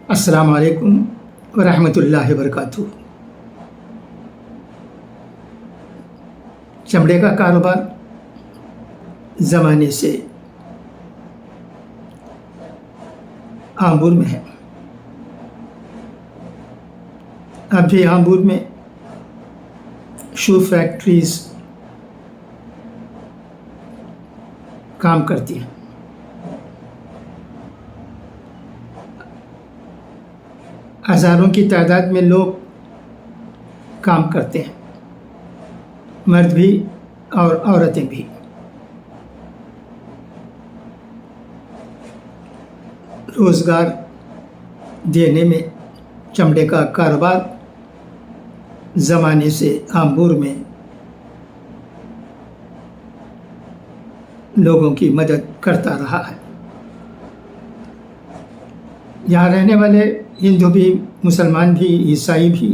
السلام علیکم ورحمۃ اللہ وبرکاتہ۔ چمڑے کا کاروبار زمانے سے آمبور میں ہے۔ اب بھی آمبور میں شو فیکٹریز کام کرتی ہیں۔ ہزاروں کی تعداد میں لوگ کام کرتے ہیں، مرد بھی اور عورتیں بھی۔ روزگار دینے میں چمڑے کا کاروبار زمانے سے آمبور میں لوگوں کی مدد کرتا رہا ہے۔ یہاں رہنے والے ہندو بھی، مسلمان بھی، عیسائی بھی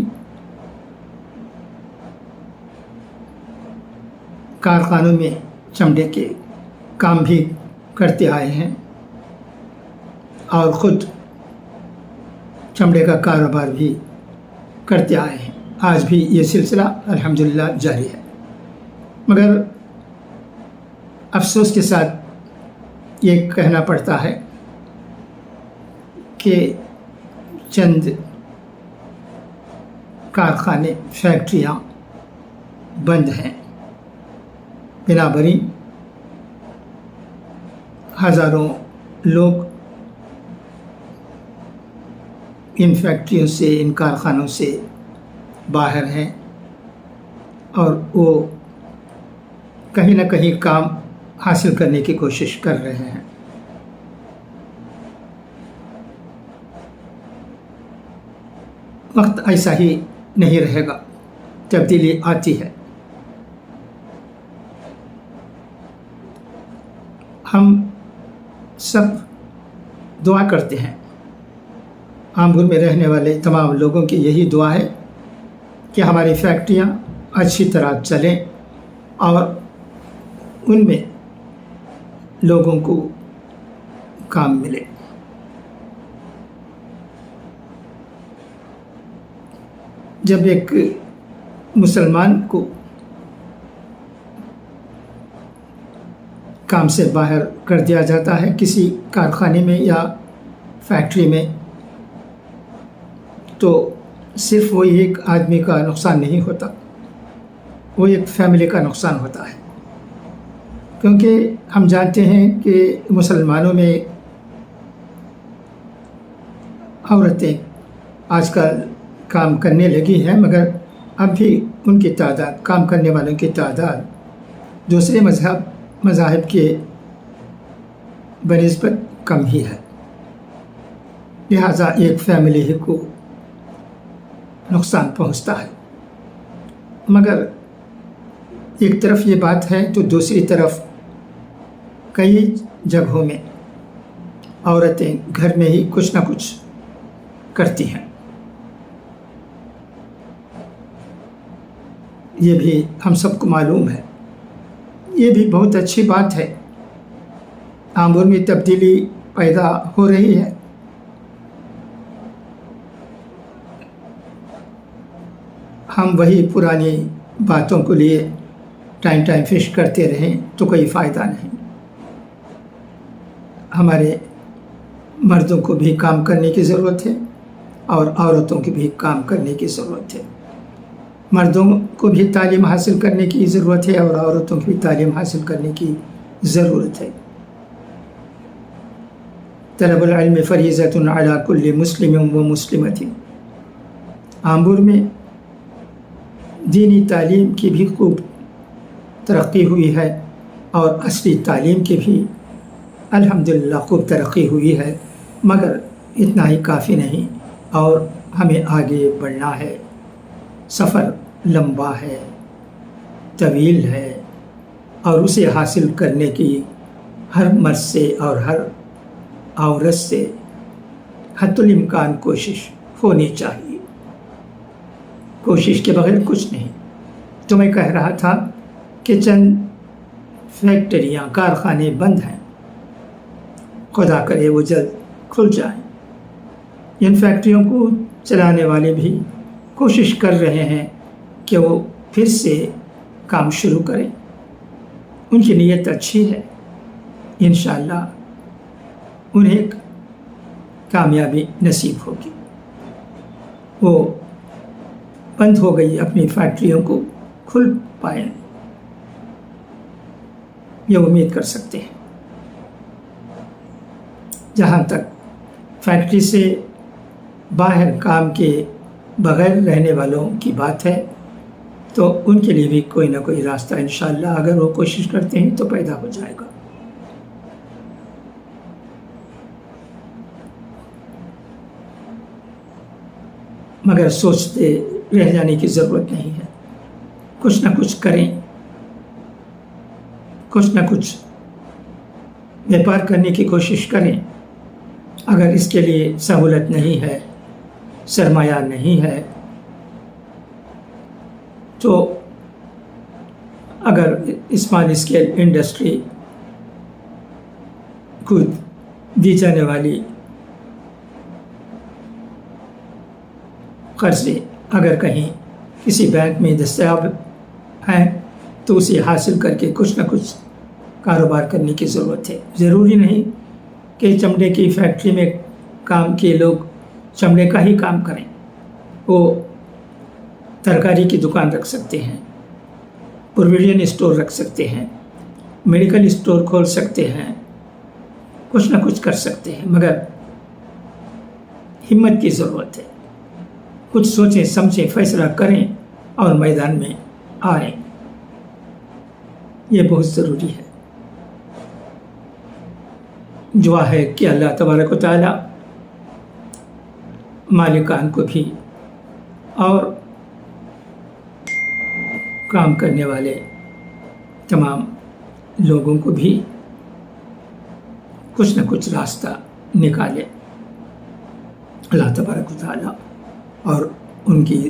کارخانوں میں چمڑے کے کام بھی کرتے آئے ہیں اور خود چمڑے کا کاروبار بھی کرتے آئے ہیں۔ آج بھی یہ سلسلہ الحمدللہ جاری ہے، مگر افسوس کے ساتھ یہ کہنا پڑتا ہے کہ چند کارخانے، فیکٹریاں بند ہیں۔ بنابراین ہزاروں لوگ ان فیکٹریوں سے، ان کارخانوں سے باہر ہیں اور وہ کہیں نہ کہیں کام حاصل کرنے کی کوشش کر رہے ہیں۔ وقت ایسا ہی نہیں رہے گا، تبدیلی آتی ہے۔ ہم سب دعا کرتے ہیں، آمبور میں رہنے والے تمام لوگوں کی یہی دعا ہے کہ ہماری فیکٹریاں اچھی طرح چلیں اور ان میں لوگوں کو کام ملے۔ جب ایک مسلمان کو کام سے باہر کر دیا جاتا ہے کسی کارخانے میں یا فیکٹری میں، تو صرف وہ ایک آدمی کا نقصان نہیں ہوتا، وہ ایک فیملی کا نقصان ہوتا ہے۔ کیونکہ ہم جانتے ہیں کہ مسلمانوں میں عورتیں آج کل کام کرنے لگی ہیں، مگر اب بھی ان کی تعداد، کام کرنے والوں کی تعداد دوسرے مذاہب کے بنسبت کم ہی ہے۔ لہٰذا ایک فیملی کو نقصان پہنچتا ہے۔ مگر ایک طرف یہ بات ہے تو دوسری طرف کئی جگہوں میں عورتیں گھر میں ہی کچھ نہ کچھ کرتی ہیں۔ یہ بھی ہم سب کو معلوم ہے، یہ بھی بہت اچھی بات ہے۔ آمبور میں تبدیلی پیدا ہو رہی ہے۔ ہم وہی پرانی باتوں کو لیے ٹائم فش کرتے رہیں تو کوئی فائدہ نہیں۔ ہمارے مردوں کو بھی کام کرنے کی ضرورت ہے اور عورتوں کی بھی کام کرنے کی ضرورت ہے۔ مردوں کو بھی تعلیم حاصل کرنے کی ضرورت ہے اور عورتوں کی بھی تعلیم حاصل کرنے کی ضرورت ہے۔ طلب العلم فریضۃ علی کل مسلم و مسلمۃ۔ آمبور میں دینی تعلیم کی بھی خوب ترقی ہوئی ہے اور عصری تعلیم کی بھی الحمدللہ خوب ترقی ہوئی ہے، مگر اتنا ہی کافی نہیں اور ہمیں آگے بڑھنا ہے۔ سفر لمبا ہے، طویل ہے اور اسے حاصل کرنے کی ہر مرد سے اور ہر عورت سے حتی الامکان کوشش ہونی چاہیے۔ کوشش کے بغیر کچھ نہیں۔ تو میں کہہ رہا تھا کہ چند فیکٹریاں، کارخانے بند ہیں، خدا کرے وہ جلد کھل جائیں ان فیکٹریوں کو چلانے والے بھی کوشش کر رہے ہیں کہ وہ پھر سے کام شروع کریں. ان کی نیت اچھی ہے، انشاءاللہ انہیں کامیابی نصیب ہوگی. وہ بند ہو گئی اپنی فیکٹریوں کو کھل پائیں، یہ امید کر سکتے ہیں. جہاں تک فیکٹری سے باہر کام کے بغیر رہنے والوں کی بات ہے تو ان کے لیے بھی کوئی نہ کوئی راستہ انشاءاللہ اگر وہ کوشش کرتے ہیں تو پیدا ہو جائے گا. مگر سوچتے رہ جانے کی ضرورت نہیں ہے، کچھ نہ کچھ کریں، کچھ نہ کچھ بیپار کرنے کی کوشش کریں. اگر اس کے لیے سہولت نہیں ہے، سرمایہ نہیں ہے، تو اگر اسمال اسکیل انڈسٹری کو دی جانے والی قرضے اگر کہیں کسی بینک میں دستیاب ہیں تو اسے حاصل کر کے کچھ نہ کچھ کاروبار کرنے کی ضرورت ہے. ضروری نہیں کہ چمڑے کی فیکٹری میں کام کیے لوگ چمڑے کا ہی کام کریں. وہ ترکاری کی دکان رکھ سکتے ہیں، پروویژن اسٹور رکھ سکتے ہیں، میڈیکل اسٹور کھول سکتے ہیں، کچھ نہ کچھ کر سکتے ہیں. مگر ہمت کی ضرورت ہے. کچھ سوچیں سمجھیں، فیصلہ کریں اور میدان میں آئیں. یہ بہت ضروری ہے. دعا ہے کہ اللہ تبارک و تعالی مالکان کو بھی اور کام کرنے والے تمام لوگوں کو بھی کچھ نہ کچھ راستہ نکالے. اللہ تبارک و تعالی اور ان کی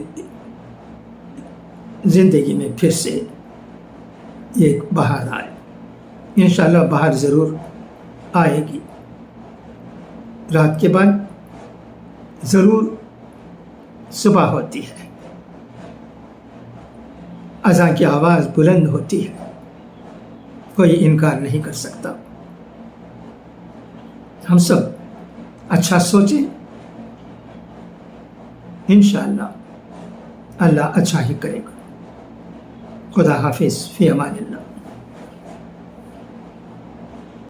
زندگی میں پھر سے ایک بہار آئے. انشاءاللہ بہار ضرور آئے گی. رات کے بعد ضرور صبح ہوتی ہے، اذان کی آواز بلند ہوتی ہے، کوئی انکار نہیں کر سکتا. ہم سب اچھا سوچیں، انشاءاللہ اللہ اچھا ہی کرے گا. خدا حافظ، فی امان اللہ.